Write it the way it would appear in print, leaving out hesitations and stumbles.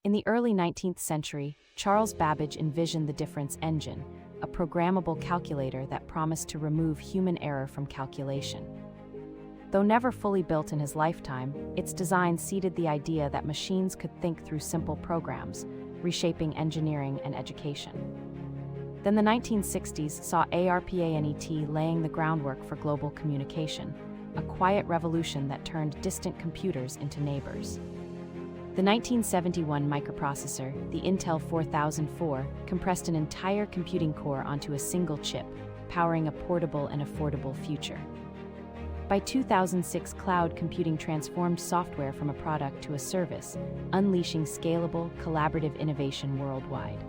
In the early 19th century, Charles Babbage envisioned the difference engine, a programmable calculator that promised to remove human error from calculation. Though never fully built in his lifetime, its design seeded the idea that machines could think through simple programs, reshaping engineering and education. Then the 1960s saw ARPANET laying the groundwork for global communication, a quiet revolution that turned distant computers into neighbors. The 1971 microprocessor, the Intel 4004, compressed an entire computing core onto a single chip, powering a portable and affordable future. By 2006, cloud computing transformed software from a product to a service, unleashing scalable, collaborative innovation worldwide.